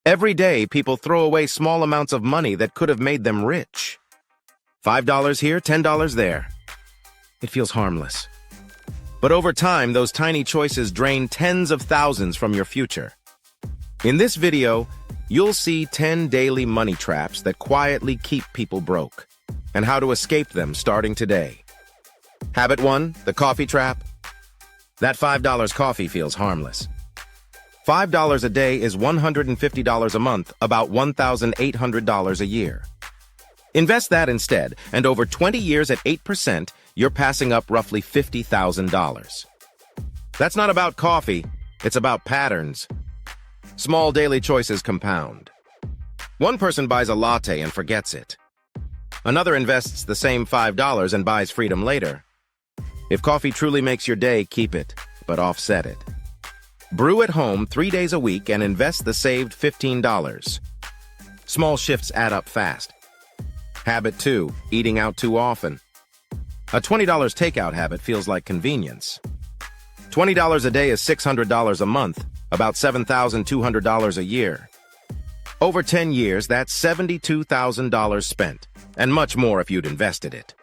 Every day, people throw away small amounts of money that could have made them rich. $5 here, $10 there. It feels harmless. But over time, those tiny choices drain tens of thousands from your future. In this video, you'll see 10 daily money traps that quietly keep people broke, and how to escape them starting today. Habit 1, the coffee trap. That $5 coffee feels harmless. $5 a day is $150 a month, about $1,800 a year. Invest that instead, and over 20 years at 8%, you're passing up roughly $50,000. That's not about coffee, it's about patterns. Small daily choices compound. One person buys a latte and forgets it. Another invests the same $5 and buys freedom later. If coffee truly makes your day, keep it, but offset it. Brew at home 3 days a week and invest the saved $15. Small shifts add up fast. Habit 2, eating out too often. A $20 takeout habit feels like convenience. $20 a day is $600 a month, about $7,200 a year. Over 10 years, that's $72,000 spent, and much more if you'd invested it.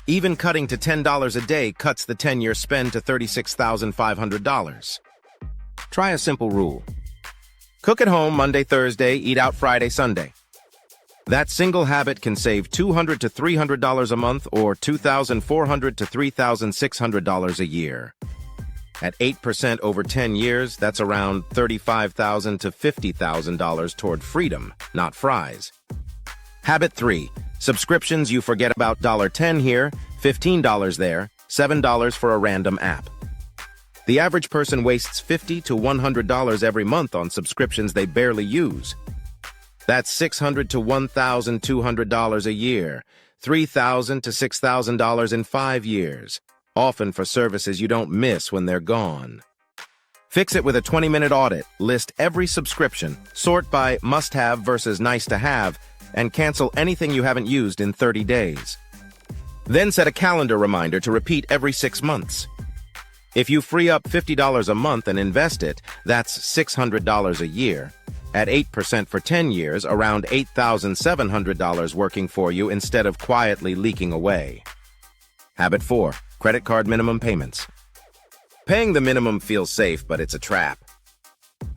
Even cutting to $10 a day cuts the 10-year spend to $36,500. Try a simple rule. Cook at home Monday, Thursday, eat out Friday, Sunday. That single habit can save $200 to $300 a month or $2,400 to $3,600 a year. At 8% over 10 years, that's around $35,000 to $50,000 toward freedom, not fries. Habit 3, subscriptions you forget about. $10 here, $15 there, $7 for a random app. The average person wastes $50 to $100 every month on subscriptions they barely use. That's $600 to $1,200 a year, $3,000 to $6,000 in 5 years, often for services you don't miss when they're gone. Fix it with a 20-minute audit. List every subscription, sort by must-have versus nice-to-have, and cancel anything you haven't used in 30 days. Then set a calendar reminder to repeat every 6 months. If you free up $50 a month and invest it, that's $600 a year. At 8% for 10 years, around $8,700 working for you instead of quietly leaking away. Habit 4, credit card minimum payments. Paying the minimum feels safe, but it's a trap.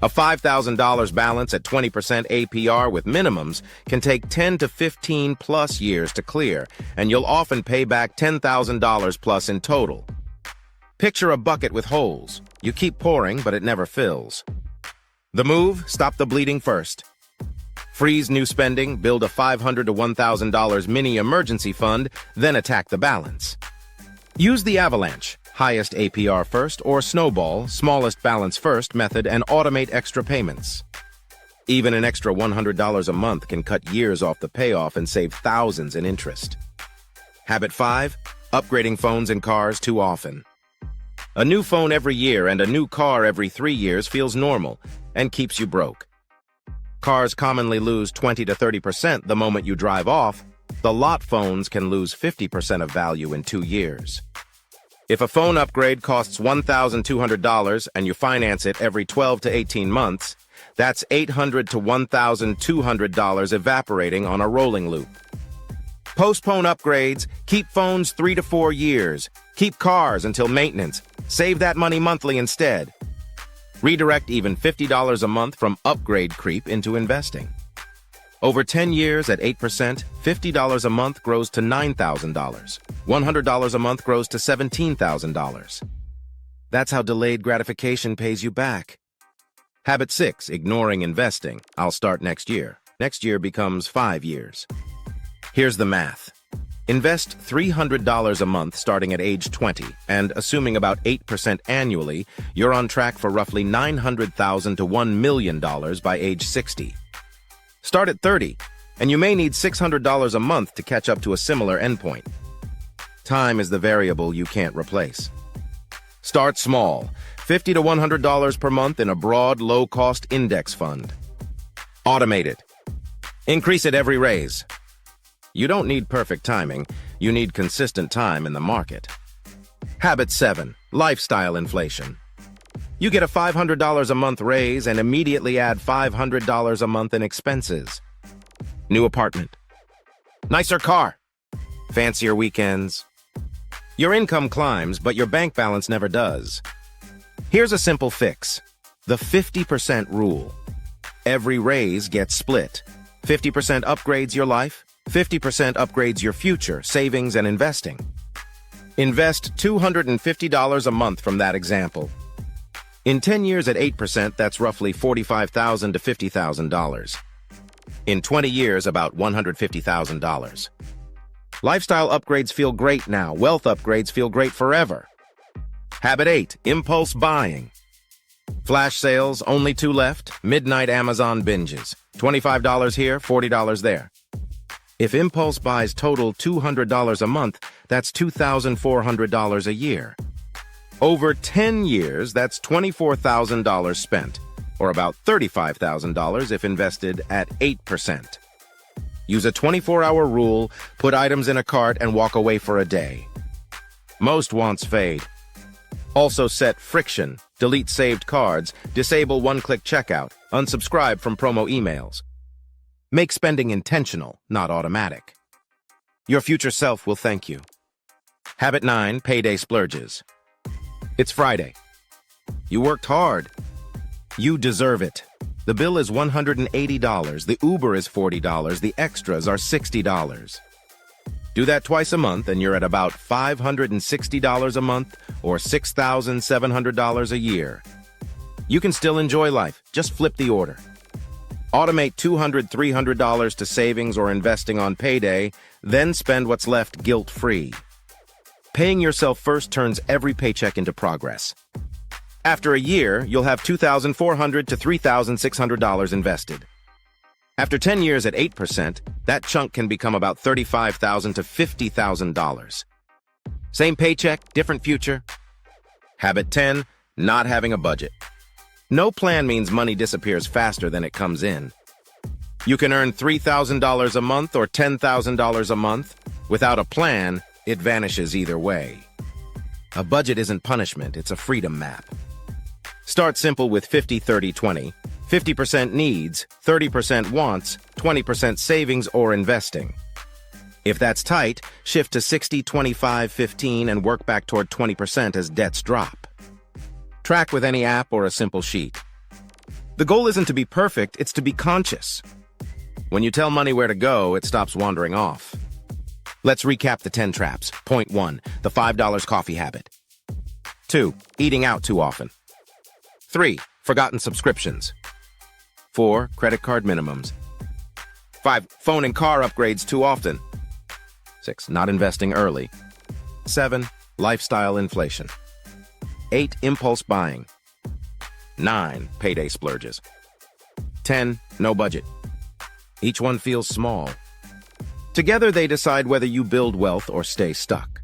A $5,000 balance at 20% APR with minimums can take 10 to 15 plus years to clear, and you'll often pay back $10,000 plus in total. Picture a bucket with holes. You keep pouring, but it never fills. The move? Stop the bleeding first. Freeze new spending, build a $500 to $1,000 mini emergency fund, then attack the balance. Use the avalanche, highest APR first, or snowball, smallest balance first method, and automate extra payments. Even an extra $100 a month can cut years off the payoff and save thousands in interest. Habit 5, upgrading phones and cars too often. A new phone every year and a new car every 3 years feels normal and keeps you broke. Cars commonly lose 20 to 30% the moment you drive off. The lot phones can lose 50% of value in 2 years. If a phone upgrade costs $1,200 and you finance it every 12 to 18 months, that's $800 to $1,200 evaporating on a rolling loop. Postpone upgrades, keep phones 3 to 4 years, keep cars until maintenance, save that money monthly instead. Redirect even $50 a month from upgrade creep into investing. Over 10 years at 8%, $50 a month grows to $9,000. $100 a month grows to $17,000. That's how delayed gratification pays you back. Habit 6, ignoring investing. I'll start next year. Next year becomes 5 years. Here's the math. Invest $300 a month starting at age 20, and assuming about 8% annually, you're on track for roughly $900,000 to $1 million by age 60. Start at 30, and you may need $600 a month to catch up to a similar endpoint. Time is the variable you can't replace. Start small, $50 to $100 per month in a broad, low-cost index fund. Automate it. Increase it every raise. You don't need perfect timing, you need consistent time in the market. Habit 7, lifestyle inflation. You get a $500 a month raise and immediately add $500 a month in expenses. New apartment. Nicer car. Fancier weekends. Your income climbs, but your bank balance never does. Here's a simple fix. The 50% rule. Every raise gets split. 50% upgrades your life, 50% upgrades your future, savings and investing. Invest $250 a month from that example. In 10 years at 8%, that's roughly $45,000 to $50,000. In 20 years, about $150,000. Lifestyle upgrades feel great now. Wealth upgrades feel great forever. Habit 8, impulse buying. Flash sales, only 2 left. Midnight Amazon binges. $25 here, $40 there. If impulse buys total $200 a month, that's $2,400 a year. Over 10 years, that's $24,000 spent, or about $35,000 if invested at 8%. Use a 24-hour rule, put items in a cart, and walk away for a day. Most wants fade. Also set friction, delete saved cards, disable one-click checkout, unsubscribe from promo emails. Make spending intentional, not automatic. Your future self will thank you. Habit 9, payday splurges. It's Friday. You worked hard. You deserve it. The bill is $180, the Uber is $40, the extras are $60. Do that twice a month and you're at about $560 a month or $6,700 a year. You can still enjoy life, just flip the order. Automate $200, $300 to savings or investing on payday, then spend what's left guilt-free. Paying yourself first turns every paycheck into progress. After a year, you'll have $2,400 to $3,600 invested. After 10 years at 8%, that chunk can become about $35,000 to $50,000. Same paycheck, different future. Habit 10, not having a budget. No plan means money disappears faster than it comes in. You can earn $3,000 a month or $10,000 a month. Without a plan, it vanishes either way. A budget isn't punishment, it's a freedom map. Start simple with 50-30-20. 50% needs, 30% wants, 20% savings or investing. If that's tight, shift to 60-25-15 and work back toward 20% as debts drop. Track with any app or a simple sheet. The goal isn't to be perfect, it's to be conscious. When you tell money where to go, it stops wandering off. Let's recap the 10 traps. Point 1, the $5 coffee habit. 2, eating out too often. 3, forgotten subscriptions. 4, credit card minimums. 5, phone and car upgrades too often. 6, not investing early. 7, lifestyle inflation. 8, impulse buying. 9, payday splurges. 10, no budget. Each one feels small. Together they decide whether you build wealth or stay stuck.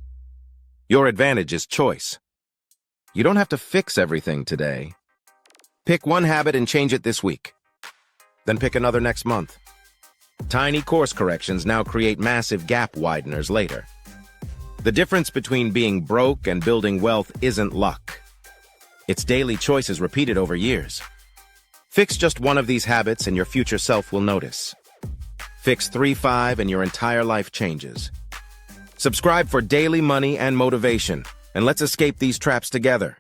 Your advantage is choice. You don't have to fix everything today. Pick one habit and change it this week. Then pick another next month. Tiny course corrections now create massive gap wideners later. The difference between being broke and building wealth isn't luck. It's daily choices repeated over years. Fix just one of these habits and your future self will notice. Fix 3-5 and your entire life changes. Subscribe for daily money and motivation, and let's escape these traps together.